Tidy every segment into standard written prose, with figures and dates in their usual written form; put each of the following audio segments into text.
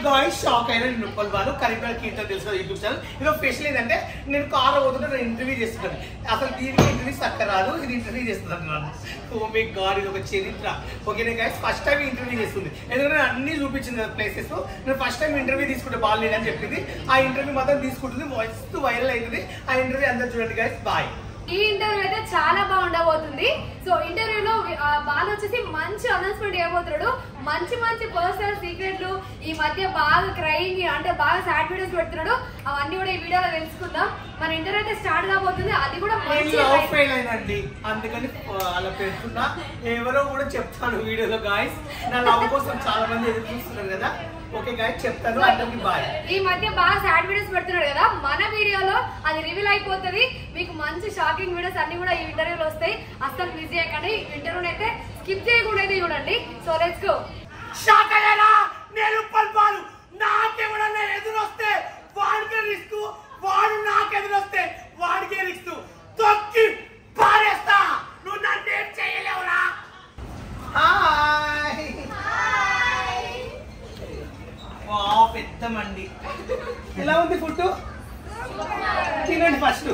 Guys shock అయినా నేను ఉప్పల్ బాలు కరీంనగర్ కీర్తన తెలుసు యూట్యూబ్ ఛానల్. ఇది స్పెషల్ ఏంటంటే నేను కార్ పోతుంటే నేను ఇంటర్వ్యూ చేస్తున్నాను. అసలు దీనికి ఇంటర్వ్యూ చక్క రాదు, ఇది ఇంటర్వ్యూ చేస్తున్నాను. ఓ మై గాడ్, ఇది ఒక చరిత్ర. ఓకేనా గైస్, ఫస్ట్ టైం ఇంటర్వ్యూ చేస్తుంది. ఎందుకంటే నేను అన్ని చూపించింది ప్లేసెస్. నేను ఫస్ట్ టైం ఇంటర్వ్యూ తీసుకుంటే బాల్ లేదని చెప్పింది. ఆ ఇంటర్వ్యూ మాత్రం తీసుకుంటుంది, మస్తు వైరల్ అవుతుంది. ఆ ఇంటర్వ్యూ అందరూ చూడండి గైస్. బాయ్. ఈ ఇంటర్వ్యూ అయితే చాలా బాగుండబోతుంది. సో ఇంటర్వ్యూలో బాలు వచ్చేసి మంచి అనౌన్స్మెంట్ చేయబోతున్నాడు. మంచి మంచి పర్సనల్ సీక్రెట్లు, ఈ మధ్య బాగా క్రైమ్ అంటే బాగా సాడ్ వీడియోస్ పెడుతున్నాడు. అవన్నీ కూడా ఈ వీడియోలో తెలుసుకుందాం. మన ఇంటర్వ్యూ అయితే స్టార్ట్ కాబోతుంది. అది కూడా అయినండి, అందుకని అలా పెడుతున్నా. ఎవరో కూడా చెప్తాను వీడియోలో గాయస్. నా లవ్ కోసం చాలా మంది ఎదురు చూస్తున్నారు కదా. ఓకే గాయస్, చెప్తాను. అందరికి బాయ్. ఈ మధ్య బాగా సాడ్ వీడియోస్ పెడుతున్నాడు కదా, మన వీడియోలో అది రివీల్ అయిపోతుంది. మీకు మంచి షాకింగ్ వీడియోస్ అన్ని కూడా ఈ ఇంటర్వ్యూలో వస్తాయి. అస్సలు మిస్ చేయకండి. ఇంటర్వ్యూని అయితే స్కిప్ చేయకుండా అయితే చూడండి. So let's go. షాక్ అయ్యారా? నేను ఉప్పల్ బాలు. నాకెవడన్నా ఎదురు వస్తే వాడికే రిస్క్, వాడు నాకు ఎదురు వస్తే వాడికే రిస్క్. తొక్కి పారేస్తా. నువ్వు నన్ను ఏం చేయలేవురా. హాయ్. వావ్, పెద్ద మండి. ఎలా ఉంది ఫుడ్? తినండి first.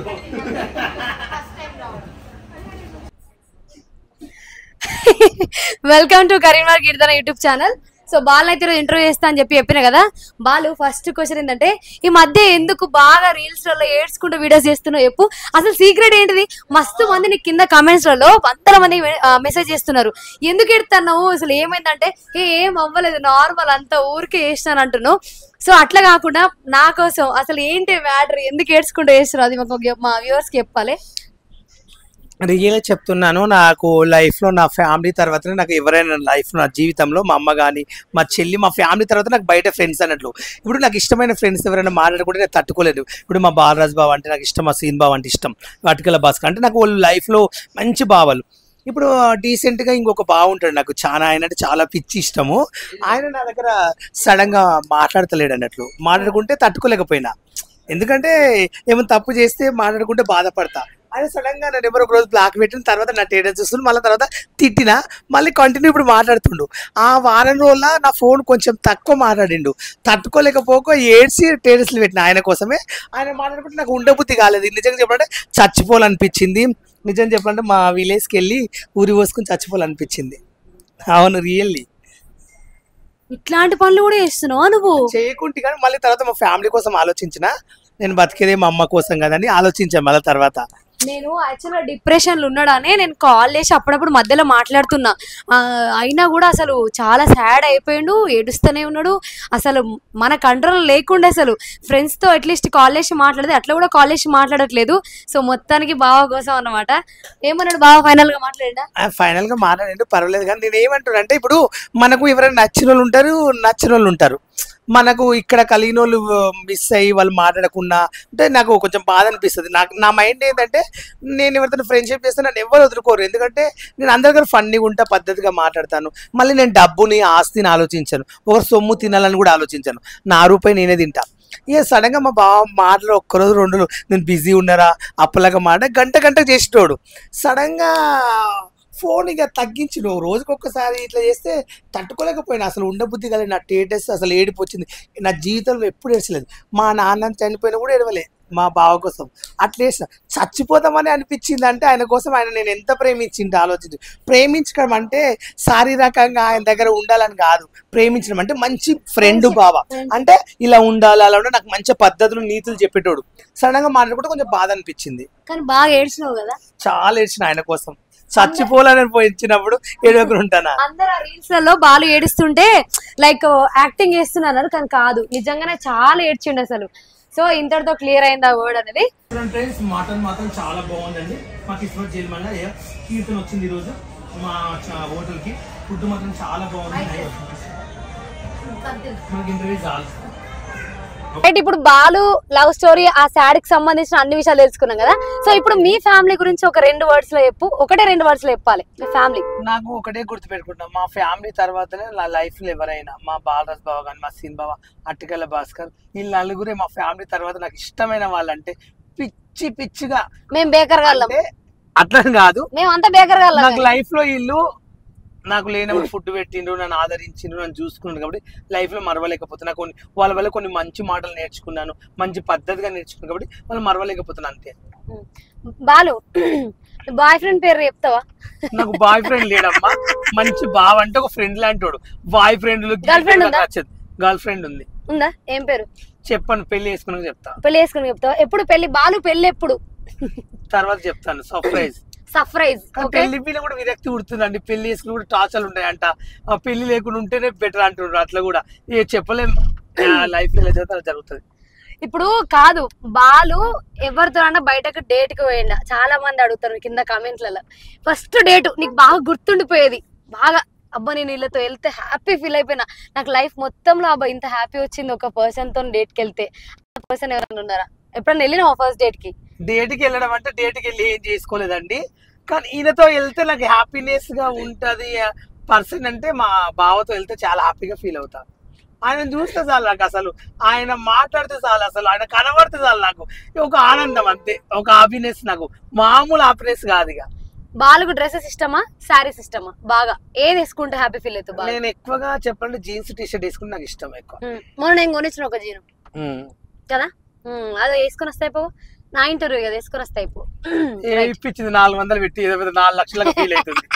Welcome to Karimnagar Keerthana YouTube channel. So ball అయితే ఇంటర్వ్యూ చేస్తా అని చెప్పిన కదా. బాలు, ఫస్ట్ క్వశ్చన్ ఏంటంటే, ఈ మధ్య ఎందుకు బాగా రీల్స్ లలో ఏడ్చుకుంటూ వీడియోస్ చేస్తున్నావు చెప్పు. అసలు సీక్రెట్ ఏంటిది? మస్తు మంది నీకు కింద కామెంట్స్ లలో వందల మంది మెసేజ్ చేస్తున్నారు. ఎందుకు ఎడుతున్నావు, అసలు ఏమైందంటే ఏం అవ్వలేదు, నార్మల్ అంతా ఊరికే చేసినాను అంటున్నావు. సో అట్లా కాకుండా నా కోసం అసలు ఏంటి మ్యాటర్, ఎందుకు ఏడ్చుకుంటూ చేస్తున్నావు, అది మాకు మా వ్యూవర్స్ కి చెప్పాలి. రియల్గా చెప్తున్నాను. నాకు లైఫ్లో నా ఫ్యామిలీ తర్వాతనే నాకు ఎవరైనా లైఫ్లో నా జీవితంలో మా అమ్మ కానీ మా చెల్లి, మా ఫ్యామిలీ తర్వాత నాకు బయట ఫ్రెండ్స్ అన్నట్లు. ఇప్పుడు నాకు ఇష్టమైన ఫ్రెండ్స్ ఎవరైనా మాట్లాడుకుంటే నేను తట్టుకోలేదు. ఇప్పుడు మా బాలరాజ్ బావ అంటే నాకు ఇష్టం, మా సీన్ బావ అంటే ఇష్టం, అటుకల భాస్కర్ అంటే నాకు వాళ్ళు లైఫ్లో మంచి బావలు. ఇప్పుడు డీసెంట్గా ఇంకొక బావ ఉంటాడు నాకు, చాలా ఆయన అంటే చాలా పిచ్చి ఇష్టము. ఆయన నా దగ్గర సడన్గా మాట్లాడతలేడు అన్నట్లు. మాట్లాడుకుంటే తట్టుకోలేకపోయినా, ఎందుకంటే ఏమైనా తప్పు చేస్తే మాట్లాడుకుంటే బాధపడతా. ఆయన సడన్ గా నేను ఎవరో ఒక రోజు బ్లాక్ పెట్టిన తర్వాత నా టేటస్ చూస్తుండు, మళ్ళీ తర్వాత తిట్టినా, మళ్ళీ కంటిన్యూ ఇప్పుడు మాట్లాడుతుండు. ఆ వారం రోజుల నా ఫోన్ కొంచెం తక్కువ మాట్లాడిండు. తట్టుకోలేకపోక ఏడ్చి టేటస్లు పెట్టిన ఆయన కోసమే. ఆయన మాట్లాడుకుంటే నాకు ఉండబుద్ధి కాలేదు. నిజంగా చెప్పాలంటే చచ్చిపోవాలనిపించింది. నిజం చెప్పాలంటే మా విలేజ్కి వెళ్ళి ఊరి పోసుకుని చచ్చిపోవాలనిపించింది. అవును, రియల్లీ. ఇట్లాంటి పనులు కూడా చేస్తున్నావు నువ్వు? చేయకుంటే కానీ మళ్ళీ తర్వాత మా ఫ్యామిలీ కోసం ఆలోచించిన. నేను బతికేదే మా అమ్మ కోసం కదని ఆలోచించాను మళ్ళీ తర్వాత. నేను యాక్చువల్గా డిప్రెషన్లో ఉన్నాడనే నేను కాల్ చేసి అప్పుడప్పుడు మధ్యలో మాట్లాడుతున్నా. అయినా కూడా అసలు చాలా సాడ్ అయిపోయిండు, ఏడుస్తూనే ఉన్నాడు. అసలు మన కంట్రోల్ లేకుండా అసలు ఫ్రెండ్స్తో అట్లీస్ట్ కాల్ చేసి మాట్లాడితే అట్లా కూడా కాల్ చేసి మాట్లాడట్లేదు. సో మొత్తానికి బావ కోసం అన్నమాట. ఏమన్నాడు బావ? ఫైనల్గా మాట్లాడా? ఫైనల్గా మాట్లాడండి, పర్వాలేదు. కానీ నేను ఏమంటున్నా అంటే, ఇప్పుడు మనకు ఎవరైనా నచ్చిన వాళ్ళు ఉంటారు, నచ్చిన వాళ్ళు ఉంటారు. మనకు ఇక్కడ కలిగిన వాళ్ళు మిస్ అయ్యి వాళ్ళు మాట్లాడకుండా అంటే నాకు కొంచెం బాధ అనిపిస్తుంది. నా మైండ్ ఏంటంటే, నేను ఎవరితో ఫ్రెండ్షిప్ చేస్తే నన్ను ఎవరు వదులుకోరు. ఎందుకంటే నేను అందరి దగ్గర ఫన్నీగా ఉంటా, పద్ధతిగా మాట్లాడతాను. మళ్ళీ నేను డబ్బుని, ఆస్తిని ఆలోచించాను, ఒకరు సొమ్ము తినాలని కూడా ఆలోచించాను. నా రూపాయి నేనే తింటా. ఇక సడన్గా మా బావ మాటలు ఒక్కరోజు రెండు రోజులు నేను బిజీ ఉన్నారా అప్పలాగా మాట గంట చేసేటోడు. సడన్గా ఫోన్ ఇక తగ్గించి నువ్వు రోజుకొక్కసారి ఇట్లా చేస్తే తట్టుకోలేకపోయినా. అసలు ఉండబుద్ధి కదా. నా టేటస్ అసలు ఏడిపు వచ్చింది. నా జీవితంలో ఎప్పుడు ఏడ్చలేదు. మా నాన్న చనిపోయినా కూడా ఏడవలే మా బావ కోసం. అట్లా వేసిన చచ్చిపోతామని అనిపించింది. అంటే ఆయన కోసం ఆయన నేను ఎంత ప్రేమించింది ఆలోచించి. ప్రేమించడం అంటే శారీరకంగా ఆయన దగ్గర ఉండాలని కాదు. ప్రేమించడం అంటే మంచి ఫ్రెండ్ బావ అంటే ఇలా ఉండాలి, అలా ఉండాలి, నాకు మంచి పద్ధతులు నీతులు చెప్పేటోడు. సడన్గా మాట్లాడుకుంటే కొంచెం బాధ అనిపించింది. కానీ బాగా ఏడ్చినావు కదా? చాలా ఏడ్చిన ఆయన కోసం. చచ్చిపోవాలని పోయించినప్పుడు ఏడవకుండా ఉంటానా? అందరు ఆ రీల్స్ లలో బాలు ఏడుస్తుంటే లైక్ యాక్టింగ్ చేస్తున్నారు, కానీ కాదు, నిజంగానే చాలా ఏడ్చిండు అసలు. సో ఇంతటితో క్లియర్ అయింది ఆ వర్డ్ అనేది. మటన్ మాత్రం చాలా బాగుందండి. మాకు ఇష్టం చేయమన్నా కీర్తన వచ్చింది ఈరోజు మా హోటల్ కి. ఫుడ్ మాత్రం చాలా బాగుంది. మనకి ఇంటర్వ్యూ చాలు. రైట్, ఇప్పుడు బాలు లవ్ స్టోరీ, ఆ సాడ్ కి సంబంధించిన అన్ని విషయాలు తెలుసుకున్నాం కదా. సో ఇప్పుడు మీ ఫ్యామిలీ గురించి ఒక 2 words లో చెప్పు. 2 words లో చెప్పాలి మీ ఫ్యామిలీ. నాకు ఒకటే గుర్తు పెట్టుకుంటాం, మా ఫ్యామిలీ తర్వాతనే నా లైఫ్ లో ఎవరైనా మా బాలరాజ్ బావ కానీ, మా సీన్ బావ, అట్టికల భాస్కర్, వీళ్ళు నలుగురే మా ఫ్యామిలీ తర్వాత నాకు ఇష్టమైన వాళ్ళంటే. పిచ్చిగా మేము బేకర్ గాళ్ళం అట్లా కాదు, మేమంతా బేకర్ గాళ్ళం. నాకు లైఫ్ లో వీళ్ళు నాకు లేనప్పుడు ఫుడ్ పెట్టిండ్రు, నన్ను ఆదరించిండ్రు, నన్ను చూసుకున్నాడు కాబట్టి లైఫ్ లో మరవలేకపోతున్నా. వాళ్ళ వల్ల కొన్ని మంచి మాటలు నేర్చుకున్నాను, మంచి పద్ధతిగా నేర్చుకున్నాను కాబట్టి వాళ్ళు మరవలేకపోతున్నా అంతే. బాలు బాయ్ ఫ్రెండ్ పేరు చెప్తావా? నాకు బాయ్ ఫ్రెండ్ లేడమ్మా, మంచి బావ అంటే ఒక ఫ్రెండ్ లాంటి. బాయ్ ఫ్రెండ్ నచ్చదు. గర్ల్ ఫ్రెండ్ ఉంది. ఉందా? ఏం పేరు చెప్పను, పెళ్లి చేసుకున్నాక చెప్తా. పెళ్లి చేసుకుని చెప్తావా? ఎప్పుడు పెళ్లి? బాలు పెళ్లి ఎప్పుడు? తర్వాత చెప్తాను. సర్ప్రైజ్. పెళ్లి పిల్ల కూడా విరక్తి పుడుతుందండి. పెళ్లి చేసుకుని కూడా టార్చర్లు ఉంటాయంట. పెళ్లి లేకుండా ఉంటేనే బెటర్ అంటున్నారు. అట్లా కూడా చెప్పలేం. లైఫ్ లో ఎలా జరుగుతుంది. ఇప్పుడు కాదు, బాలు ఎవరితో అన్నా బయటకు డేట్ కి పోయిండా? చాలా మంది అడుగుతారు కింద కామెంట్లలో. ఫస్ట్ డేట్ నీకు బాగా గుర్తుండిపోయేది, బాగా అబ్బా నేను వీళ్ళతో వెళ్తే హ్యాపీ ఫీల్ అయిపోయినా, నాకు లైఫ్ మొత్తంలో అబ్బా ఇంత హ్యాపీ వచ్చింది ఒక పర్సన్ తో డేట్ కి వెళ్తే. పర్సన్ ఎవరైనా ఉన్నారా? ఎప్పుడన్నా వెళ్ళినా ఫస్ట్ డేట్ కి? డేట్ కి వెళ్ళడం అంటే డేట్ కి వెళ్ళి ఏం చేసుకోలేదండి, కానీ ఈయనతో వెళ్తే నాకు హ్యాపీనెస్ గా ఉంటది. పర్సన్ అంటే మా బావతో వెళ్తే చాలా హ్యాపీగా ఫీల్ అవుతా. ఆయన చూస్తే చాలు నాకు, అసలు ఆయన మాట్లాడితే చాలు, అసలు ఆయన కనబడితే చాలు నాకు ఒక ఆనందం అంతే, ఒక హ్యాపీనెస్. నాకు మామూలు హ్యాపీనెస్ కాదు. ఇక బాలుకు డ్రెస్సెస్ ఇష్టమా, శారీస్ ఇష్టమా? బాగా ఏది వేసుకుంటే హ్యాపీ ఫీల్ అవుతుంది? నేను ఎక్కువగా చెప్పాలంటే జీన్స్ టీ షర్ట్ వేసుకుంటే నాకు ఇష్టం ఎక్కువ. మొన్న నేను కొనిచ్చిన ఒక జీను కదా, అది వేసుకొని వస్తాయి పో. నా ఇంటర్వ్యూ కదా, వేసుకొని వస్తాయి పో. ఇప్పించింది 400 పెట్టి 4 లక్షలకు ఫీల్ అవుతుంది.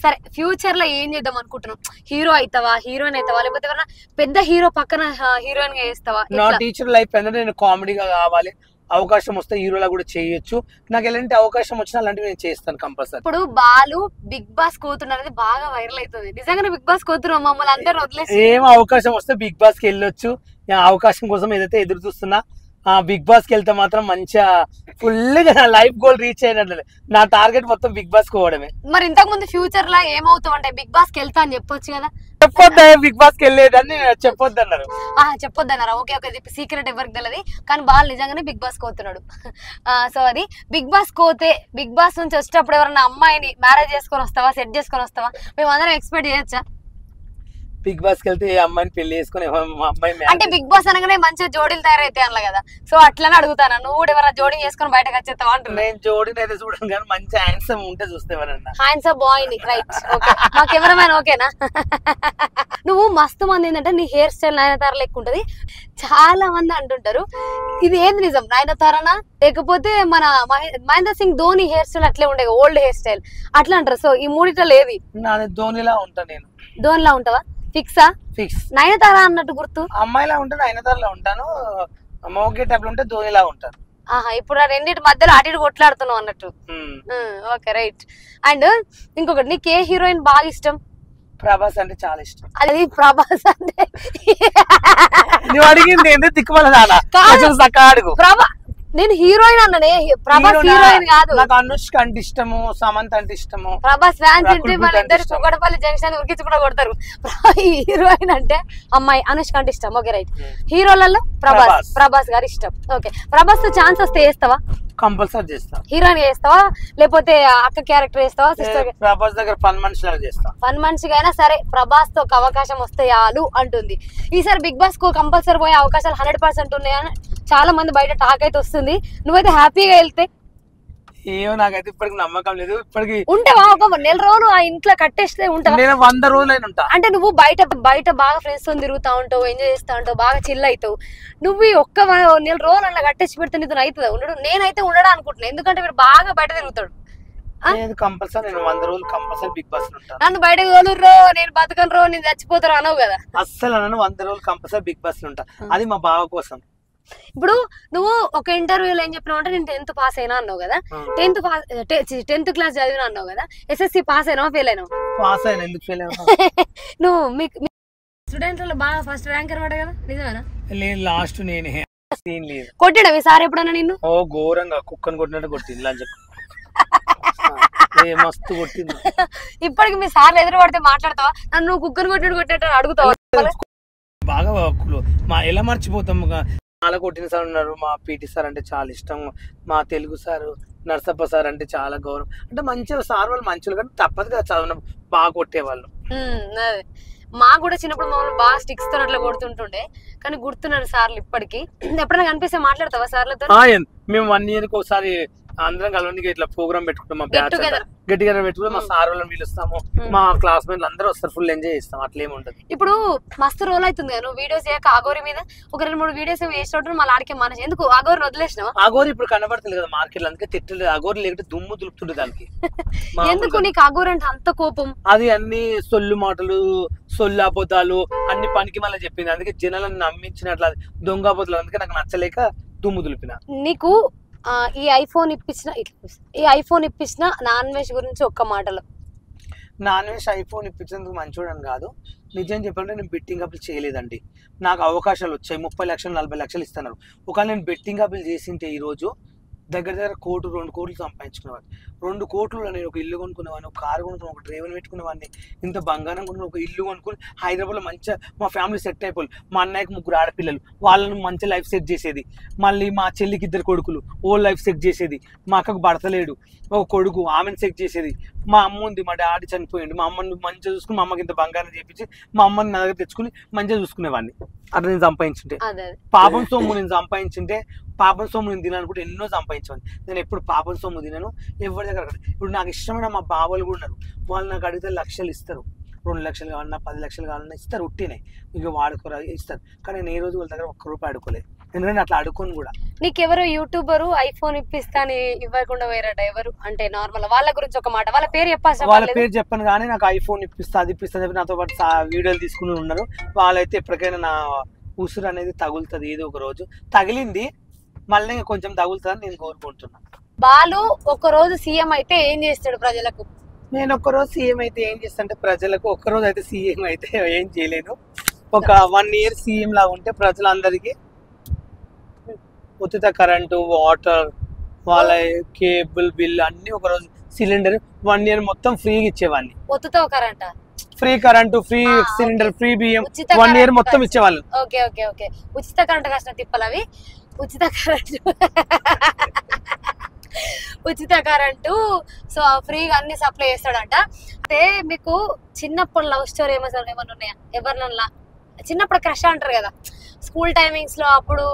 సరే, ఫ్యూచర్ లో ఏం చేద్దాం అనుకుంటున్నాం? హీరో అవుతావా, హీరోయిన్ అవుతావా, లేకపోతే ఎవరైనా పెద్ద హీరో పక్కన హీరోయిన్ గా వేస్తావా? నా టీచర్ లైఫ్ ఏంటంటే నేను కామెడీగా కావాలి, అవకాశం వస్తే హీరోలా కూడా చేయొచ్చు. నాకు ఎలాంటి అవకాశం వచ్చినా అలాంటివి నేను చేస్తాను కంపల్సరీ. ఇప్పుడు బాలు బిగ్ బాస్ కూతురు అనేది బాగా వైరల్ అవుతుంది. నిజంగానే బిగ్ బాస్ కూతురు మమ్మల్ని అందరూ వదిలేసి ఏం అవకాశం వస్తే బిగ్ బాస్ కి వెళ్ళొచ్చు. అవకాశం కోసం ఏదైతే ఎదురు చూస్తున్నా, బిగ్ బాస్ కి వెళ్తే మాత్రం మంచిగా ఫుల్ గా లైఫ్ గోల్ రీచ్ అయినట్లే. నా టార్గెట్ మొత్తం బిగ్ బాస్ పోవడమే. మరి ఇంతకు ముందు ఫ్యూచర్ లో ఏమవుతావు అంటే బిగ్ బాస్ కి వెళ్తా అని చెప్పొచ్చు కదా? చెప్పొద్దా బిగ్ బాస్ కి వెళ్ళేదని? చెప్పొద్దు అన్నారు. చెప్పొద్దన్నారా? ఓకే ఓకే, సీక్రెట్ ఎవరికి తెలియదు, కానీ బాలు నిజంగానే బిగ్ బాస్ కోతున్నాడు. సో అది బిగ్ బాస్ కోతే బిగ్ బాస్ నుంచి వచ్చేటప్పుడు ఎవరన్నా అమ్మాయిని మ్యారేజ్ చేసుకొని వస్తావా, సెట్ చేసుకొని వస్తావా? మేము అందరం ఎక్స్పెక్ట్ చేయొచ్చా? బిగ్ బాస్ కి వెళ్తే ఏ అమ్మాయిని పెళ్లి చేసుకుని అమ్మాయి అంటే బిగ్ బాస్ అనగానే మంచిగా జోడీలు తయారైతే అన్న కదా, సో అట్లనే అడుగుతాను. నువ్వు కూడా ఎవరైనా జోడీ చేసుకుని బయటకు వచ్చేస్తావా అంటున్నా. నేను జోడీని అయితే చూడను, కానీ మంచి హ్యాండ్సమ్ ఉంటే చూస్తే హ్యాండ్సమ్ బాయ్ ని. Right, okay. మా కెమెరామ్యాన్ ఓకేనా? నువ్వు మస్తు మంది ఏంటంటే నీ హెయిర్ స్టైల్ నయనతార లెక్క ఉంటది. చాలా మంది అంటుంటారు ఇది ఏది నిజం, నయనతారనా లేకపోతే మన మహేంద్ర సింగ్ ధోని హెయిర్ స్టైల్ అట్లే ఉండే, ఓల్డ్ హెయిర్ స్టైల్ అట్లా అంటారు. సో ఈ మూడిట్లో ఏది? నాది ధోనిలా ఉంటా. నేను ధోనిలా ఉంటావా? ఫిక్సా? ఫిక్స్. నయనతార అన్నట్టు గుర్తు. అమ్మాయిలా ఉంటాను, నయనతారలా ఉంటాను. మోగే టైప్ ఉంటే ధోనిలా ఉంటాను. ఇప్పుడు ఆ రెండింటి మధ్యలో అటు ఇటు కొట్లాడుతున్నావు అన్నట్టు. Okay, right. అండ్ ఇంకొకటి, నీకు ఏ హీరోయిన్ బాగా ఇష్టం? ప్రభాస్ అంటే చాలా ఇష్టం. అది ప్రభాస్ అంటే నువ్వు అడిగింది ఏంటి దిక్కుమల అడుగు. ప్రభా నేను హీరోయిన్ అన్ననే, ప్రభాస్ హీరోయిన్ కాదు. నాకు అనుష్క అంటే ఇష్టము, సమంత అంటే ఇష్టము. ప్రభాస్ ఫ్యాన్స్ అంటే వాళ్ళిద్దరు కుక్కడపల్లి జంక్షన్ ఉరికించి కూడా కొడతారు. హీరోయిన్ అంటే అమ్మాయి అనుష్క అంటే ఇష్టం. Okay, right. హీరోలలో ప్రభాస్ గారు ఇష్టం. ఓకే, ప్రభాస్ తో ఛాన్స్ వస్తే చేస్తావా? కంపల్సరీ చేస్తా. హీరోయిన్ చేస్తావా లేకపోతే అక్క క్యారెక్టర్ చేస్తావా? సిస్టర్? ప్రభాస్ దగ్గర పని మనిషి లాగా చేస్తా. పని మనిషిగా అయినా సరే ప్రభాస్ తో ఒక అవకాశం వస్తే చాలు అంటుంది. ఈసారి బిగ్ బాస్ కు కంపల్సరీ పోయే అవకాశాలు 100% ఉన్నాయని చాలా మంది బయట టాక్ అయితే వస్తుంది. నువ్వైతే హ్యాపీగా వెళ్తే? ఏమో నాకైతే ఇప్పటికి నమ్మకం లేదు. ఇప్పటికి ఉంటావా? ఒక నెల రోజులు ఆ ఇంట్లో కట్టేస్తే ఉంటావా? నేను 100 రోజులైనా ఉంటా. అంటే నువ్వు బయట బాగా ఫ్రెండ్స్ తో తిరుగుతా ఉంటావు, ఎంజాయ్ చేస్తా ఉంటావు, బాగా చిల్ అవుతావు. నువ్వు ఒక్క నెల రోజులు అలా కట్టేసి పెడితే నీతో అవుతుందా ఉండడు? నేనైతే ఉండడా అనుకుంటున్నాను, ఎందుకంటే మీరు బాగా బయట తిరుగుతాడు. కంపల్సరీ నేను 100 రోజులు కంపల్సరీ బిగ్ బాస్ లో ఉంటాను. నన్ను బయటకు తోలుర్రో, నేను బతకను రో, నేను చచ్చిపోతారు అనవు కదా? అస్సలు నన్ను 100 రోజులు కంపల్సరీ బిగ్ బాస్ లో ఉంటా. అది మా బావ కోసం. ఇప్పుడు నువ్వు ఒక ఇంటర్వ్యూలో ఏం చెప్పినావు అంటే నేను 10th పాస్ అయినా అన్నావు కదా, 10th క్లాస్ చదివినా అన్నావు కదా, SSC పాస్ అయినావా ఫెయిల్ అయినావు? పాస్ అయినా. ఎందుకు ఫెయిల్ అయినా? నువ్వు మీ స్టూడెంట్స్ లో బాగా ఫస్ట్ ర్యాంక్ అనమాట కదా, నిజమేనా? లేదు, లాస్ట్ నేనే. కొట్టాడా మీ సార్ ఎప్పుడన్నా నిన్ను? ఓ ఘోరంగా కుక్కను కొట్టినట్టు కొట్టింది. లంచ్ మస్తు కొట్టింది. ఇప్పటికి మీ సార్లు ఎదురు పడితే మాట్లాడతావా? నన్ను కుక్కను కొట్టినట్టు అడుగుతావా? బాగా ఎలా మర్చిపోతాం. చాలా కొట్టిన సార్ ఉన్నారు. మా పీటీ సార్ అంటే చాలా ఇష్టం. మా తెలుగు సార్ నర్సప్ప సార్ అంటే చాలా గౌరవం. అంటే మంచిగా సార్ వాళ్ళు మంచిగా, కానీ తప్పదు కదా చదువు బాగా కొట్టేవాళ్ళు. మాకు కూడా చిన్నప్పుడు మమ్మల్ని బాగా స్టిక్స్ తో అట్లా కొడుతుంటుండే, కానీ గుర్తున్నారు సార్లు ఇప్పటికి. ఎప్పుడైనా కనిపిస్తే మాట్లాడతావా సార్లతో? మేము 1 year కి ఒకసారి అందరం కలవడానికి ఇట్లా ప్రోగ్రామ్ పెట్టుకుంటాం, మా బ్యాచ్ గెట్ టుగెదర్ పెట్టుకుంటాం, మా సార్ వాళ్ళని పిలుస్తాము, మా క్లాస్మేట్లు అందరూ వస్తారు, ఫుల్ ఎంజాయ్ చేస్తాం. అట్లేమి ఉండదు. ఇప్పుడు మస్తు రోల్ అవుతుంది కదా నువ్వు వీడియోస్ చేయక అఘోరి మీద ఒక 2-3 వీడియోస్ వేసినట్టు మళ్ళీ ఆడికే మనసు ఎందుకు అఘోరిని వదిలేసినావు? అఘోరి ఇప్పుడు కనబడుతుంది కదా మార్కెట్ లో, అందుకే తిట్టలేదు. అఘోరి లేకపోతే దుమ్ము దులుపుతుండే దానికి. ఎందుకు నీకు అఘోరి అంటే అంత కోపం? అది అన్ని సొల్లు మాటలు, సొల్లు అబద్ధాలు అన్ని పనికి మళ్ళీ చెప్పింది, అందుకే జనాలను నమ్మించినట్లు దొంగ అబద్ధాలు, అందుకే నాకు నచ్చలేక దుమ్ము దులిపిన. నీకు ఈ ఐఫోన్ ఇప్పించిన నాన్ వెజ్ గురించి ఒక్క మాటలో. నాన్ వెజ్ ఐఫోన్ ఇప్పించేందుకు మంచోడని కాదు, నిజం చెప్పాలంటే నేను బెట్టింగ్ అప్పులు చేయలేదండి. నాకు అవకాశాలు వచ్చాయి, 30 లక్షలు 40 లక్షలు ఇస్తున్నారు. ఒకవేళ నేను బెట్టింగ్ అప్పులు చేసింటే ఈరోజు దగ్గర 1 కోటి 2 కోట్లు సంపాదించుకునేవాడిని. 2 కోట్లలో నేను ఒక ఇల్లు కొనుక్కునేవాడిని, ఒక కారు కొనుక్కుని, ఒక డ్రైవర్ పెట్టుకునేవాడిని, ఇంత బంగారం కొనుక్కుని ఒక ఇల్లు కొనుక్కుని హైదరాబాద్లో మంచిగా మా ఫ్యామిలీ సెట్ అయిపోయి, మా అన్నయ్యకి 3 ఆడపిల్లలు, వాళ్ళని మంచి లైఫ్ సెట్ చేసేది. మళ్ళీ మా చెల్లికి 2 కొడుకులు, ఓ లైఫ్ సెట్ చేసేది. మా అక్కకు భర్తలేడు, ఒక కొడుకు, ఆమెను సెట్ చేసేది. మా అమ్మ ఉంది, మా డాడీ చనిపోయింది, మా అమ్మని మంచిగా చూసుకుని, మా అమ్మకి ఇంత బంగారం చేపించి మా అమ్మని నా దగ్గర తెచ్చుకుని మంచిగా చూసుకునేవాడిని. అట్లా నేను సంపాదించుంటే, పాపం సొమ్ము నేను సంపాదించుంటే, పాపం సొమ్ము నేను తినాలనుకుంటే ఎన్నో సంపాదించాను. నేను ఎప్పుడు పాపం సొమ్ము తినను, ఎవరి దగ్గర. ఇప్పుడు నాకు ఇష్టమైన మా బాబాలు కూడా ఉన్నారు, వాళ్ళు నాకు అడిగితే లక్షలు ఇస్తారు, 2 లక్షలు కావాలన్నా 10 లక్షలు కావాలన్నా ఇస్తారు, ఉట్టినే ఇక వాడుకోరా ఇస్తారు. కానీ నేను ఏ రోజు వాళ్ళ దగ్గర 1 రూపాయి అడుకోలేదు, ఎందుకంటే అట్లా అడుకోను కూడా. నీకెవరు యూట్యూబరు ఐఫోన్ ఇప్పిస్తా అని ఇవ్వకుండా వేరట ఎవరు అంటే నార్మల్ వాళ్ళ గురించి ఒక మాట, వాళ్ళ పేరు చెప్పాల్సిన వాళ్ళ పేరు చెప్పను కానీ నాకు ఐఫోన్ ఇప్పిస్తా అది ఇప్పిస్తా చెప్పి నాతో పాటు వీడియోలు తీసుకుని ఉన్నారు. వాళ్ళైతే ఎప్పటికైనా నా ఉసురు అనేది తగులుతుంది, ఏదో ఒక రోజు తగిలింది, మళ్ళీ కొంచెం తగులుతుందని నేను కోరుకుంటున్నాను. బాలు ఒక రోజు సీఎం అయితే ఏం చేస్తాడు ప్రజలకు? నేను ఒక్కరోజు సీఎం అయితే ఏం చేస్తానంటే ప్రజలకు, ఒక్కరోజు అయితే సీఎం అయితే ఏం చేయలేను. ఒక 1 ఇయర్ సీఎం లాగా ఉంటే ప్రజలందరికీ ఉచిత కరెంటు, వాటర్, వాళ్ళ కేబుల్ బిల్ అన్ని, ఒక రోజు సిలిండర్ 1 ఇయర్ మొత్తం ఫ్రీగా ఇచ్చేవాడిని. Free current, free cylinder, free బియ్యం 1 ఇయర్ మొత్తం ఇచ్చేవాళ్ళు. ఓకే ఓకే ఓకే ఉచిత కరెంట్ కష్టం తిప్పలవి. ఉచిత కరెంటు సో ఫ్రీగా అన్ని సప్లై చేస్తాడంట. అంటే మీకు చిన్నప్పుడు లవ్ స్టోరీ ఏమైనా ఉన్నాయా? ఎవరినన్నా చిన్నప్పుడు క్రష్ అంటారు కదా స్కూల్ టైమింగ్స్ లో, అప్పుడు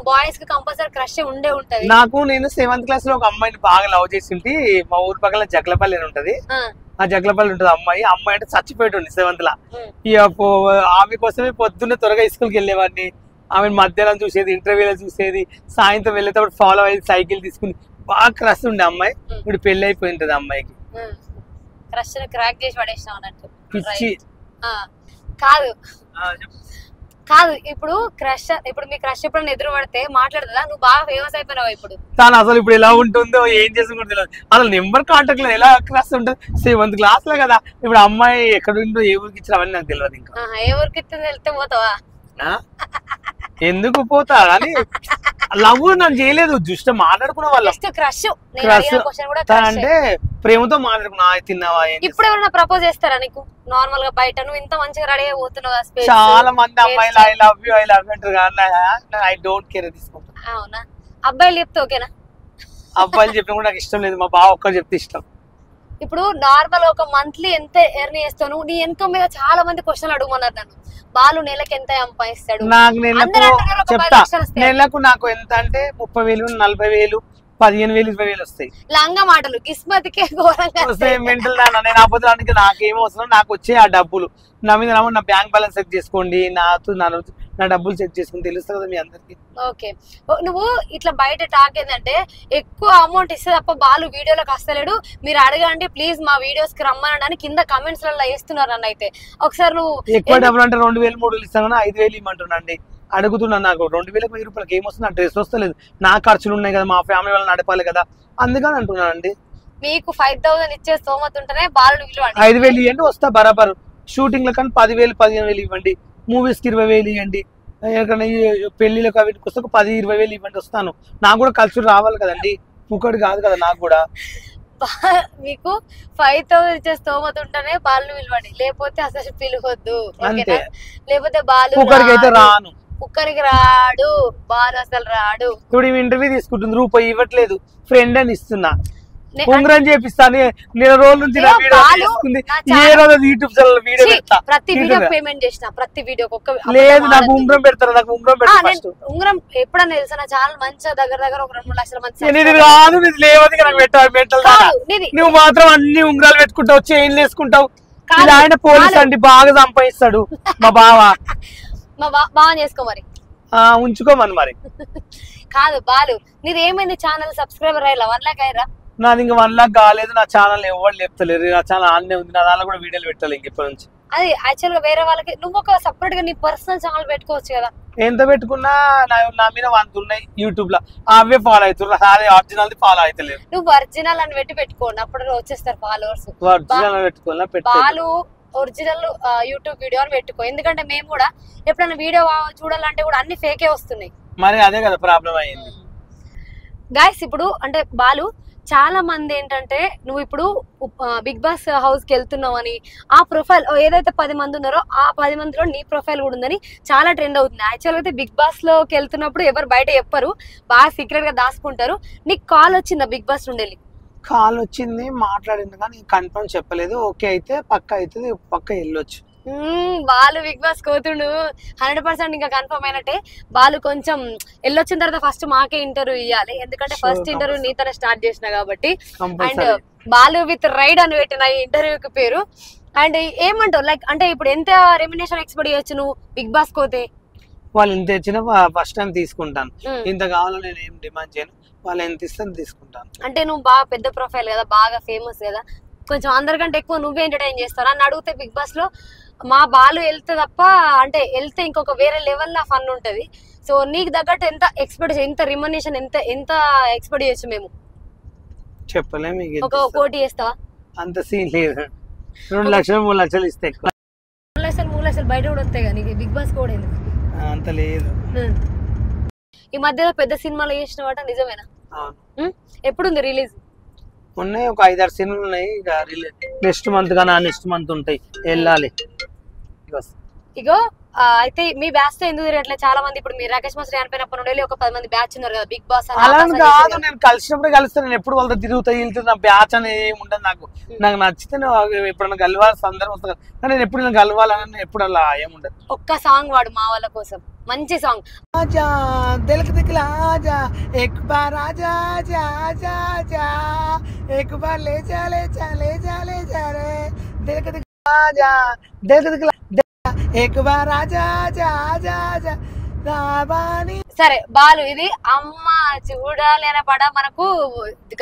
బాయ్స్ కి కంపల్సరీ క్రష్ ఉండే ఉంటది. నేను 7th క్లాస్ లో ఒక అమ్మాయిని బాగా లవ్ చేసింటి. మా ఊరు పక్కల జగ్లపల్లి అని ఉంటది, ఆ జగ్లపల్లి ఉంటది అమ్మాయి అంటే చచ్చిపోయేటండి 7th లా. ఆమె కోసమే పొద్దున్నే త్వరగా స్కూల్కి వెళ్ళేవాడిని, ఆమె మధ్యాహ్నం చూసేది, ఇంటర్వ్యూలో చూసేది, సాయంత్రం వెళ్ళేటప్పుడు ఫాలో అయ్యేది, సైకిల్ తీసుకుని. బాగా క్రష్ ఉండే అమ్మాయి, ఇప్పుడు పెళ్లి అయిపోయింటది అమ్మాయికి. క్రష్ క్రాక్ చేసి పడేసినావు అన్నట్టు. పిచ్చి కాదు ఇప్పుడు క్రష్, ఇప్పుడు మీ క్రష్ ఎప్పుడైనా ఎదురు పడితే మాట్లాడుతుందా? నువ్వు బాగా ఫేమస్ అయిపోయినావు ఇప్పుడు. తాను అసలు ఇప్పుడు ఎలా ఉంటుందో ఏం చేస్తుందో తెలియదు, అసలు నెంబర్ కాంటాక్ట్ లో ఎలా క్లాస్ ఉంటుంది, 7th క్లాస్ లో కదా. ఇప్పుడు అమ్మాయి ఎక్కడ ఉందో, ఏ ఊరికి ఇచ్చిన అవన్నీ నాకు తెలియదు. ఇంకా ఏ ఊరికి ఇచ్చింది వెళ్తే పోతావా? ఎందుకు పోతా అని లవ్ నన్ను చేయలేదు, జస్ట్ మాట్లాడుకున్న వాళ్ళు. క్రష్ అంటే ప్రేమతో మాట్లాడుకున్నా, తిన్నావా? ఇప్పుడు ఎవరైనా ప్రపోజ్ చేస్తారా నీకు నార్మల్ గా బయట? నువ్వు ఇంత మంచిగా రెడీ అయిపోతున్నావు, చాలా మంది అమ్మాయిలు ఐ లవ్ యూ అంటారు కానీ ఐ డోంట్ కేర్ తీసుకుంటా. అవునా? అబ్బాయిలు చెప్తే ఓకేనా? అబ్బాయిలు చెప్పిన కూడా నాకు ఇష్టం లేదు, మా బావ ఒక్కరు చెప్తే ఇష్టం. ఇప్పుడు నార్మల్ ఒక మంత్లీ ఎంత ఎర్న్ చేస్తాను, నీ ఇన్కమ్ మీద చాలా మంది క్వశ్చన్ అడుగుమన్నారు నన్ను. బాలు నెలకు ఎంత సంపాదిస్తాడు? నాకు నెలకు నాకు ఎంత అంటే 30,000, 40,000, 15,000, 20,000 వస్తాయి. లంగా మాటలు కిస్మతికే ఘోరంగా మెంటల్ దాన్ని. నేను అబద్ధానికి నాకేం అవసరం, నాకు వచ్చే ఆ డబ్బులు నా మీద నా బ్యాంక్ బ్యాలెన్స్ చెక్ చేసుకోండి, నా డబ్బులు చెక్ చేసుకుని తెలుస్తుంది కదా మీ అందరికి. ఓకే, నువ్వు ఇట్లా బయట టాక్ ఏంటంటే ఎక్కువ అమౌంట్ ఇస్తే తప్ప బాలు వీడియోలోకి వస్తలేడు, మీరు అడగండి ప్లీజ్ మా వీడియోస్ కి రమ్మని కింద కమెంట్స్ లలో వేస్తున్నారు అన్న. అయితే ఒకసారి నువ్వు ఎక్కువ డబ్బులు అంటే 2,000, 3,000 ఇస్తాను, 5,000 ఇమ్మంటున్నాండి. అడుగుతున్నాను, నాకు 2,000 రూపాయలకి ఏమొస్తుంది, నా డ్రెస్ వస్తలేదు, నా ఖర్చులు ఉన్నాయి కదా, మా ఫ్యామిలీ వాళ్ళని నడపాలి కదా, అందుకని అంటున్నాను అండి. మీకు 5,000 ఇచ్చే స్తోమత ఉంటేనే బాలు విలువ. 5,000 ఇవ్వండి వస్తా బరాబర్. షూటింగ్ లో కానీ 10,000, 15,000 ఇవ్వండి. మూవీస్ కి 20,000 ఇవ్వండి. పెళ్లిలకు అవి వస్తే 10-20,000 ఇవ్వండి, వస్తాను. నాకు కూడా ఖర్చులు రావాలి కదండి, పుక్కడి కాదు కదా నాకు కూడా. మీకు 5,000 ఇచ్చే స్తోమత ఉంటేనే బాలు విలువండి, లేకపోతే అసలు పిలవద్దు. లేకపోతే బాలు పుక్కడికి రాను, పుక్కడికి రాడు బాలు, అసలు రాడు. ఇప్పుడు ఇంటర్వ్యూ తీసుకుంటుంది, రూపాయి ఇవ్వట్లేదు, ఫ్రెండ్ అని ఇస్తున్నా. ఉంగరం చేపిస్తాను నెల రోజుల నుంచి నా వీడియో చేసుకుంది ఏ రోజు యూట్యూబ్ ఛానల్ వీడియో పెడతా ప్రతి వీడియో పేమెంట్ చేసిన ప్రతి వీడియో లేదు నాకు ఉంగరం పెడతారు నాకు ఉంగరం పెడతారు ఉంగరం ఎప్పుడన్నా తెలుసా నా ఛానల్ మంచిగా దగ్గర ఒక 2-3 లక్షల మంది కాదు నీది లేవది నాకు పెట్టాలి మెంటల్ నువ్వు మాత్రం అన్ని ఉంగరాలు పెట్టుకుంటావు చైన్లు వేసుకుంటావు ఇలా ఆయన పోలీస్ అండి బాగా సంపాదిస్తాడు మా బావ చేసుకో మరి ఉంచుకోమని మరి కాదు బాలు నీది ఏమైంది ఛానల్ సబ్స్క్రైబర్ అయ్యారా 1 లాక్ అయ్యారా నాది ఇంకా 1 లాక్ కాలేదు నా ఛానల్ ఎవరు లేపుతలేరు నా ఛానల్ ఆన్నే ఉంది నా దానిలో కూడా వీడియోలు పెట్టాలి ఇంక ఇప్పటి నుంచి అది యాక్చువల్ గా వేరే వాళ్ళకి నువ్వు ఒక సెపరేట్ గా నీ పర్సనల్ ఛానల్ పెట్టుకోవచ్చు కదా ఎంత పెట్టుకున్నా నా మీద 100 ఉన్నాయి యూట్యూబ్ లో అవే ఫాలో అవుతున్నారు అదే ఒరిజినల్ ఫాలో అవుతలేదు నువ్వు ఒరిజినల్ అని పెట్టుకోండి అప్పుడు వచ్చేస్తారు ఫాలోవర్స్ ఒరిజినల్ పెట్టుకోవాలా బాలు ఒరిజినల్ యూట్యూబ్ వీడియో అని పెట్టుకో ఎందుకంటే మేము కూడా ఎప్పుడైనా వీడియో చూడాలంటే కూడా అన్ని ఫేకే వస్తున్నాయి మరి అదే కదా ప్రాబ్లం అయ్యింది గైస్ ఇప్పుడు అంటే బాలు చాలా మంది ఏంటంటే నువ్వు ఇప్పుడు బిగ్ బాస్ హౌస్ కి వెళ్తున్నావు అని ఆ ప్రొఫైల్ ఏదైతే 10 మంది ఉన్నారో ఆ 10 మందిలో నీ ప్రొఫైల్ కూడా ఉందని చాలా ట్రెండ్ అవుతుంది యాక్చువల్ అయితే బిగ్ బాస్ లోకి వెళ్తున్నప్పుడు ఎవరు బయట చెప్పరు బాగా సీక్రెట్ గా దాచుకుంటారు నీకు కాల్ వచ్చిందా బిగ్ బాస్ నుండి కాల్ వచ్చింది మాట్లాడింది కానీ కన్ఫర్మ్ చెప్పలేదు ఓకే అయితే పక్క అవుతుంది పక్క వెళ్ళొచ్చు బాలు బిగ్ బాస్ కోతుండు 100% ఇంకా కన్ఫర్మ్ అయినట్టే బాలు కొంచెం వెళ్ళొచ్చిన తర్వాత ఫస్ట్ మాకే ఇంటర్వ్యూ ఇవ్వాలి ఎందుకంటే ఫస్ట్ ఇంటర్వ్యూ నీతోనే స్టార్ట్ చేసిన కాబట్టి అండ్ బాలు విత్ రైడ్ అని పెట్టిన ఈ ఇంటర్వ్యూకి పేరు అండ్ ఏమంటావు లైక్ అంటే ఇప్పుడు ఎంత రెమ్యునేషన్ ఎక్స్పెక్ట్ చేయొచ్చు నువ్వు బిగ్ బాస్ కోతే వాళ్ళు ఎంత ఇచ్చినా ఫస్ట్ టైం తీసుకుంటాను ఇంత కావాలో నేను ఏం డిమాండ్ చేయను వాళ్ళు ఎంత ఇస్తాను తీసుకుంటాను అంటే నువ్వు బాగా పెద్ద ప్రొఫైల్ కదా బాగా ఫేమస్ కదా కొంచెం అందరికంటే ఎక్కువ నువ్వే ఎంటర్టైన్ చేస్తావు అని అడిగితే బిగ్ బాస్ లో మా బాలు వెళ్తే తప్ప అంటే వెళ్తే ఇంకొక వేరే లెవెల్ లో ఫన్ ఉంటది సో నీకు తగ్గట్టు ఎంత ఎక్స్పెక్ట్ ఎంత రిమనేషన్ ఎంత ఎక్స్పెక్ట్ చేయొచ్చు మేము చెప్పలేము ఒక 1 కోటి చేస్తావా అంత సీన్ లేదు 2 లక్షలు 3 లక్షలు ఇస్తే 2 లక్షలు 3 లక్షలు బయట కూడా వస్తాయి కానీ బిగ్ బాస్ కూడా ఎందుకు అంత లేదు ఈ మధ్యలో పెద్ద సినిమాలు చేసిన వాట నిజమేనా ఎప్పుడుంది రిలీజ్ ఉన్నాయి ఒక 5-6 సినిమాలు ఉన్నాయి నెక్స్ట్ మంత్ కానీ నెక్స్ట్ మంత్ ఉంటాయి వెళ్ళాలి ఇగో అయితే మీ బ్యాచ్ తో ఎందుకు తిరగట్లేదు చాలా మంది ఇప్పుడు మీరు రాకేష్ మాస్టర్ చనిపోయినప్పటి నుండి ఒక 10 మంది బ్యాచ్ ఉన్నారు కదా బిగ్ బాస్ అలా కాదు నేను కలిసినప్పుడు కలుస్తాను నేను ఎప్పుడు వాళ్ళతో తిరుగుతా వెళ్తే నా బ్యాచ్ అనేది ఏమి ఉండదు నాకు నచ్చితే ఎప్పుడైనా కలవాలి సందర్భం వస్తుంది కానీ నేను ఎప్పుడు కలవాలని ఎప్పుడు అలా ఏముండదు ఒక్క సాంగ్ వాడు మా వాళ్ళ కోసం మంచి సాంగ్ ఆజా దిల్కి దిక్లా ఆజా ఏక్ బార్ ఆజా ఆజా ఆజా ఆజా ఏక్ బార్ లే जा ले जा ले जा ले जा रे దిల్కి దిక్లా ఆజా దిల్కి దిక్లా ఏక్ బార్ ఆజా ఆజా ఆజా ఆజా రాబాని సరే బాలు ఇది అమ్మ చూడాలి అనే పడ మనకు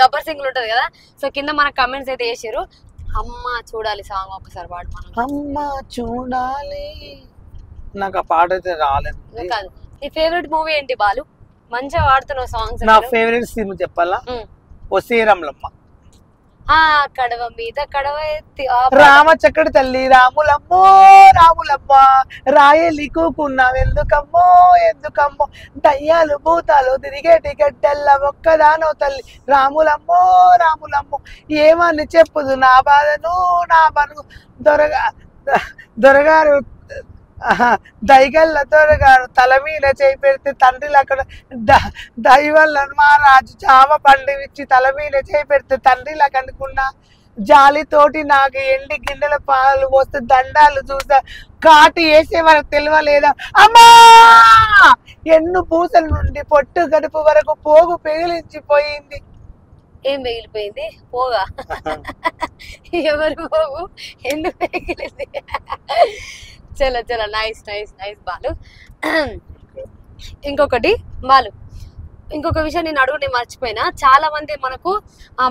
గబ్బర్ సింగ్ ఉంటది కదా సో కింద మన కమెంట్స్ అయితే చేసారు అమ్మ చూడాలి సాంగ్ ఒకసారి పాడు అమ్మ చూడాలి నాకు ఆ పాట అయితే రాలేదు కాదు నీ ఫేవరెట్ మూవీ ఏంటి బాలు మంచిగా వాడుతున్నావు సాంగ్స్ నా ఫేవరెట్ సినిమా చెప్పాలా ఒసేరంలమ్మ కడవ మీద కడవ ఎత్తి రామ చక్కడి తల్లి రాములమ్మో రాములమ్మ రాయలి కూకున్నావెందుకమ్మో ఎందుకమ్మో దయ్యాలు భూతాలు తిరిగేటి గడ్డల్ల ఒక్కదానో తల్లి రాములమ్మో రాములమ్మో ఏమని చెప్పుదు నా బాధను నా బను దొరగారు దైగల్ల దొరగారు తల మీద చేయి పెడితే తండ్రిలు అక్కడ దైవల్ల మా రాజు చామ పండువిచ్చి తల మీద చేయి పెడితే తండ్రిలు అక్కడుకున్న జాలితోటి నాకు ఎండి గిన్నెల పాలు పోస్తే దండాలు చూసా కాటు వేసే వరకు తెలియలేదా అమ్మా ఎన్ను పూసల నుండి పొట్టు గడుపు వరకు పోగు పెగిలించిపోయింది ఏం పెగిలిపోయింది పోగా ఎవరు పోగు ఎందుకు పెగిలింది చలో చలో నైస్ నైస్ నైస్ బాలు ఇంకొకటి బాలు ఇంకొక విషయం నేను అడుగు మర్చిపోయినా చాలా మంది మనకు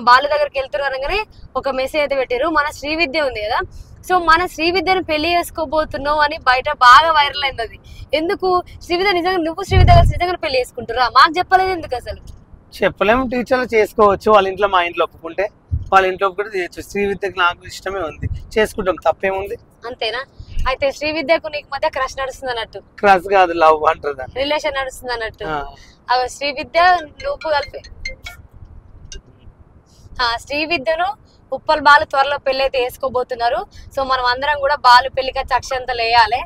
బాలు దగ్గరికి వెళ్తున్నారనగానే ఒక మెసేజ్ అయితే పెట్టారు మన శ్రీవిద్య ఉంది కదా సో మన శ్రీవిద్యను పెళ్లి చేసుకోబోతున్నావు అని బయట బాగా వైరల్ అయింది అది ఎందుకు శ్రీవిద్య నిజంగా నువ్వు శ్రీవిద్య కలిసి నిజంగా పెళ్లి చేసుకుంటురా మాకు చెప్పలేదు ఎందుకు అసలు చెప్పలేము టీచర్లు చేసుకోవచ్చు వాళ్ళ ఇంట్లో మా ఇంట్లో ఒప్పుకుంటే వాళ్ళ ఇంట్లో ఒప్పుకుంటే చేయొచ్చు శ్రీవిద్యకు నాకు ఇష్టమే ఉంది చేసుకుంటాం తప్పేముంది అంతేనా అయితే శ్రీవిద్యకు నీకు మధ్య క్రష్ నడుస్తుంది అన్నట్టు క్రష్ కాదు లవ్ అంటారు రిలేషన్ నడుస్తుంది అన్నట్టు శ్రీవిద్య నువ్వు కలిపి శ్రీవిద్యను ఉప్పల్ బాలు త్వరలో పెళ్లి అయితే వేసుకోబోతున్నారు. సో మనం అందరం కూడా బాలు పెళ్లికి అక్షంతలు వేయాలి.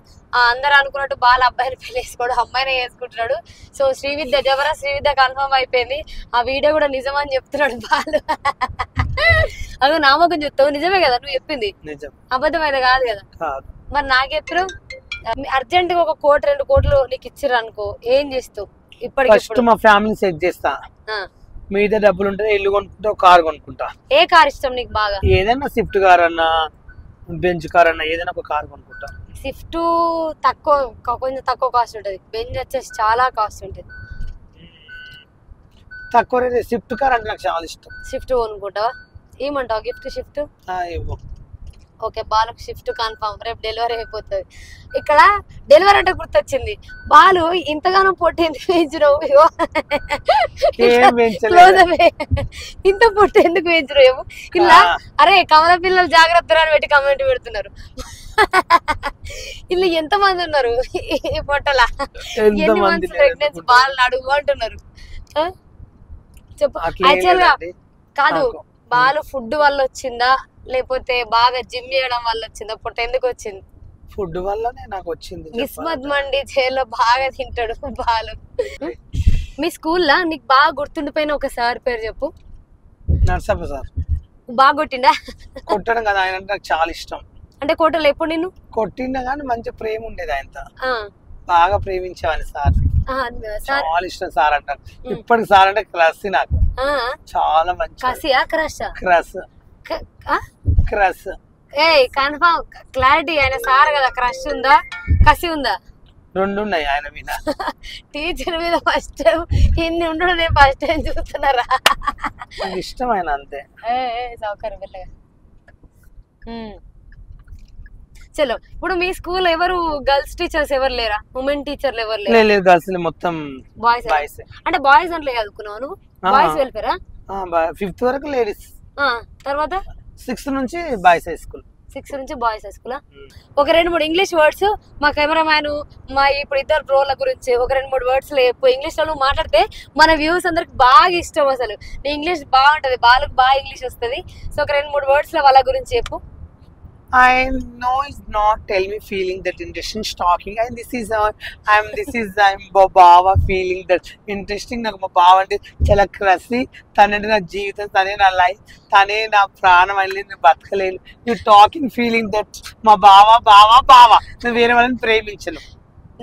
అందరూ అనుకున్నట్టు బాలు అబ్బాయిని పెళ్లి వేసుకోడు, అమ్మాయినే వేసుకుంటున్నాడు. సో శ్రీవిద్య జవరా శ్రీవిద్య కన్ఫర్మ్ అయిపోయింది. ఆ వీడియో కూడా నిజమని చెప్తున్నాడు బాలు. అదో నామకం చెప్తావు, నిజమే కదా నువ్వు చెప్పింది? అబద్ధం అయితే కాదు కదా. మరి నాకెప్పుడు అర్జెంట్ గా 1 కోటి 2 కోట్లు నీకు ఇచ్చిర్రు అనుకో, ఏం చేస్తావు? ఇప్పటికి మా ఫ్యామిలీ సెట్ చేస్తా, మీద డబ్బులు ఉంటే ఇల్లు కొనుక్కుంటా, కార్ కొనుక్కుంటా. ఏ కార్ ఇష్టం నీకు బాగా? ఏదైనా స్విఫ్ట్ కార్ అన్నా, బెంజ్ కార్ అన్నా, ఏదైనా ఒక కార్ కొనుక్కుంటా. స్విఫ్ట్ తక్కువ, కొంచెం తక్కువ కాస్ట్ ఉంటది. బెంజ్ వచ్చేసి చాలా కాస్ట్ ఉంటది. తక్కువ రేట్ స్విఫ్ట్ కార్ అంటే నాకు చాలా ఇష్టం. స్విఫ్ట్ కొనుక్కుంటావా? ఏమంటావు గిఫ్ట్? స్విఫ్ట్ ఓకే, బాలుకు షిఫ్ట్ కన్ఫర్మ్. రేపు డెలివరీ అయిపోతుంది. ఇక్కడ డెలివరీ అంటే గుర్తొచ్చింది, బాలు ఇంతగానో పొట్టి ఎందుకు పెంచినావు? ఇంత పొట్టి ఎందుకు పెంచినావు? ఇలా అరే కమల పిల్లలు జాగ్రత్త అని పెట్టి కమెంట్ పెడుతున్నారు. ఇలా ఎంత మంది ఉన్నారు ఈ పొట్టలా? ఎన్ని మంత్స్ ప్రెగ్నెన్సీ బాలు అడుగు అంటున్నారు. చెప్పు. యాక్చువల్ గా కాదు, బాలు ఫుడ్ వల్ల వచ్చిందా లేకపోతే బాగా జిమ్ చేయడం వల్ల వచ్చిందా? పొట్ట ఎందుకు వచ్చింది? ఫుడ్ వల్లనే నాకు వచ్చింది. కిస్మత్ మండి చేలో బాగా తింటాడు బాలు. మీ స్కూల్లో నీకు బాగా గుర్తుండిపోయిన ఒక సార్ పేరు చెప్పు. నర్సప్ప సార్. బాగా కొట్టిండా? కొట్టడం కదా, ఆయన నాకు చాలా ఇష్టం. అంటే కోటలు ఎప్పుడు నిన్ను కొట్టిండా కానీ మంచి ప్రేమ ఉండేది ఆయనతో, బాగా ప్రేమించేవాని సార్. చాలా ఇష్టం సార్ అంటారు. ఇప్పటికి సార్ అంటే క్రష్ నాకు, చాలా మంచి. కసియా క్రష్? Crush crush. ఏ కన్ఫర్మ్ క్లారిటీ, ఆయన సార్ కదా. క్రష్ ఉందా, కసి ఉందా? రెండు ఉన్నాయి ఆయన మీద. టీచర్ మీద ఫస్ట్ టైం ఇన్ని ఉండడం నేను ఫస్ట్ టైం చూస్తున్నారా? ఇష్టం ఆయన అంతే. సౌకర్యం వెళ్ళగా. చలో, ఇప్పుడు మీ స్కూల్ ఎవరు గర్ల్స్ టీచర్స్ ఎవరు లేరా? ఉమెన్ టీచర్లు ఎవరు లేరు? గర్ల్స్ మొత్తం బాయ్స్. అంటే బాయ్స్ అంటే చదువుకున్నావు నువ్వు? బాయ్స్ వెళ్ళిపోయారా? 5th వరకు లేడీస్, తర్వాత 6th నుంచి బాయ్స్ హై స్కూల్. 6 నుంచి బాయ్స్ హై స్కూల్. ఒక 2-3 ఇంగ్లీష్ వర్డ్స్ మా కెమెరామ్యాన్, మా ఇప్పుడు ఇద్దరు ప్రోల గురించి ఒక 2-3 వర్డ్స్ ఇంగ్లీష్ లో మాట్లాడితే మన వ్యూస్ అందరికి బాగా ఇష్టం. అసలు నీ ఇంగ్లీష్ బాగుంటది, బాలకు బాగా ఇంగ్లీష్ వస్తుంది. సో ఒక 2-3 వర్డ్స్ లో వాళ్ళ గురించి చెప్పు. I know it's not tell me feeling that interesting talking, and I'm Baba feeling that interesting. నాకు మా బావ అంటే చాలా క్రసి, తనంటే నా జీవితం, తనే నా లైఫ్, తనే నా ప్రాణం అని నేను బతకలేను. యూ టాకింగ్ ఫీలింగ్ దట్ మా బావ బావ బావ, నేను వేరే వాళ్ళని ప్రేమించను.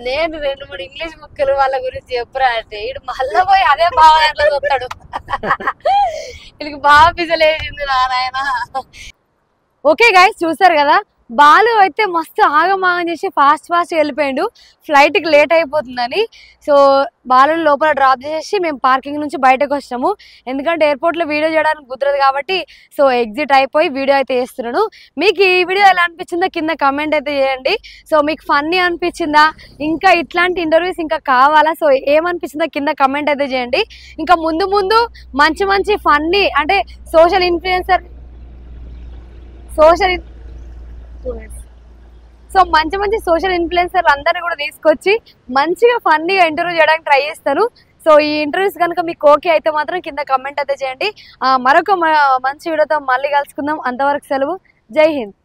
నేను 2-3 ఇంగ్లీష్ ముక్కలు వాళ్ళ గురించి చెప్పురా అంటే ఇడు మళ్ళా పోయి అదే బావ దాంట్లో చూస్తాడు. వీళ్ళకి బాగా పిజలేసింది నారాయణ. ఓకే గైస్, చూసారు కదా, బాలు అయితే మస్తు ఆగమాగం చేసి ఫాస్ట్ వెళ్ళిపోయాడు. ఫ్లైట్కి లేట్ అయిపోతుందని. సో బాలు లోపల డ్రాప్ చేసి మేము పార్కింగ్ నుంచి బయటకు వచ్చాము. ఎందుకంటే ఎయిర్పోర్ట్లో వీడియో చేయడానికి కుదరదు కాబట్టి. సో ఎగ్జిట్ అయిపోయి వీడియో అయితే చేస్తున్నాను. మీకు ఈ వీడియో ఎలా అనిపించిందో కింద కమెంట్ అయితే చేయండి. సో మీకు ఫన్నీ అనిపించిందా, ఇంకా ఇట్లాంటి ఇంటర్వ్యూస్ ఇంకా కావాలా, సో ఏమనిపించిందో కింద కమెంట్ అయితే చేయండి. ఇంకా ముందు మంచి ఫన్నీ అంటే సోషల్ ఇన్ఫ్లుయెన్సర్ సో మంచి సోషల్ ఇన్ఫ్లుయెన్సర్లు అందరినీ కూడా తీసుకొచ్చి మంచిగా ఫన్నీగా ఇంటర్వ్యూ చేయడానికి ట్రై చేస్తాను. సో ఈ ఇంటర్వ్యూస్ కనుక మీకు ఓకే అయితే మాత్రం కింద కమెంట్ అయితే చేయండి. మరొక మంచి వీడియోతో మళ్ళీ కలుసుకుందాం. అంతవరకు సెలవు. జై హింద్.